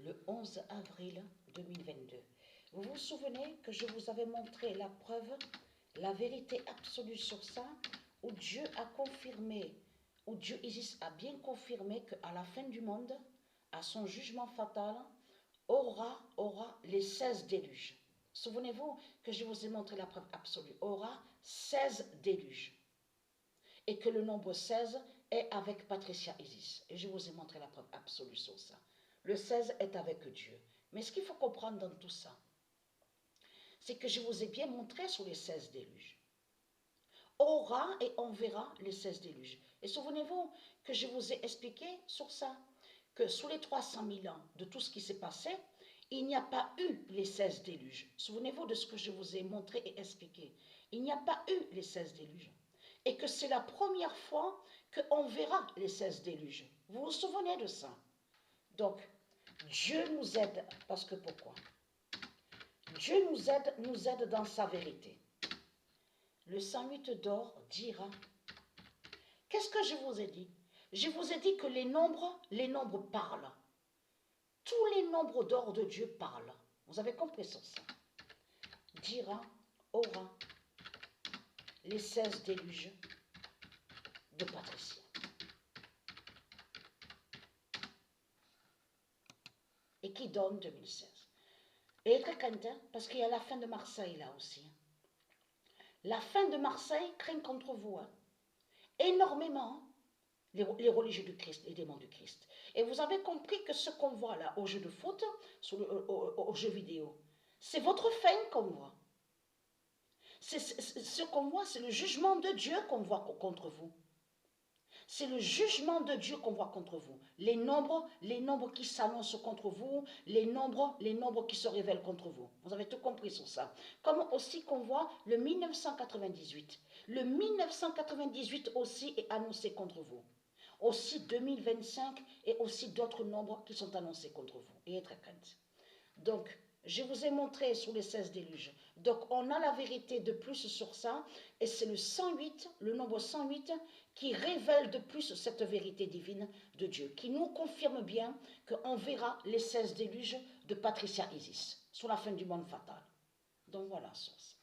le 11 avril 2022. Vous vous souvenez que je vous avais montré la preuve, la vérité absolue sur ça, où Dieu a confirmé, où Dieu Isis a bien confirmé qu'à la fin du monde, à son jugement fatal, aura les 16 déluges. Souvenez-vous que je vous ai montré la preuve absolue. Aura 16 déluges. Et que le nombre 16 est avec Patricia Isis. Et je vous ai montré la preuve absolue sur ça. Le 16 est avec Dieu. Mais ce qu'il faut comprendre dans tout ça, c'est que je vous ai bien montré sur les 16 déluges. Aura et on verra les 16 déluges. Et souvenez-vous que je vous ai expliqué sur ça, que sous les 300 000 ans de tout ce qui s'est passé, il n'y a pas eu les 16 déluges. Souvenez-vous de ce que je vous ai montré et expliqué. Il n'y a pas eu les 16 déluges. Et que c'est la première fois qu'on verra les 16 déluges. Vous vous souvenez de ça? Donc, Dieu nous aide, parce que pourquoi? Dieu nous aide dans sa vérité. Le 108 d'or dira, qu'est-ce que je vous ai dit? Je vous ai dit que les nombres parlent. Tous les nombres d'or de Dieu parlent. Vous avez compris sur ça? Dira, aura, les 16 déluges de Patricia. Et qui donne 2016. Et très craintin, parce qu'il y a la fin de Marseille là aussi. La fin de Marseille craint contre vous. Énormément. Les religieux du Christ, les démons du Christ. Et vous avez compris que ce qu'on voit là, au jeu de foot, au jeu vidéo, c'est votre fin qu'on voit. Ce qu'on voit, c'est le jugement de Dieu qu'on voit contre vous. C'est le jugement de Dieu qu'on voit contre vous. Les nombres qui s'annoncent contre vous, les nombres qui se révèlent contre vous. Vous avez tout compris sur ça. Comme aussi qu'on voit le 1998. Le 1998 aussi est annoncé contre vous. Aussi 2025 et aussi d'autres nombres qui sont annoncés contre vous. Et être crainte. Donc, je vous ai montré sur les 16 déluges. Donc, on a la vérité de plus sur ça. Et c'est le 108, le nombre 108, qui révèle de plus cette vérité divine de Dieu. Qui nous confirme bien qu'on verra les 16 déluges de Patricia Isis sur la fin du monde fatal. Donc, voilà, sur ça.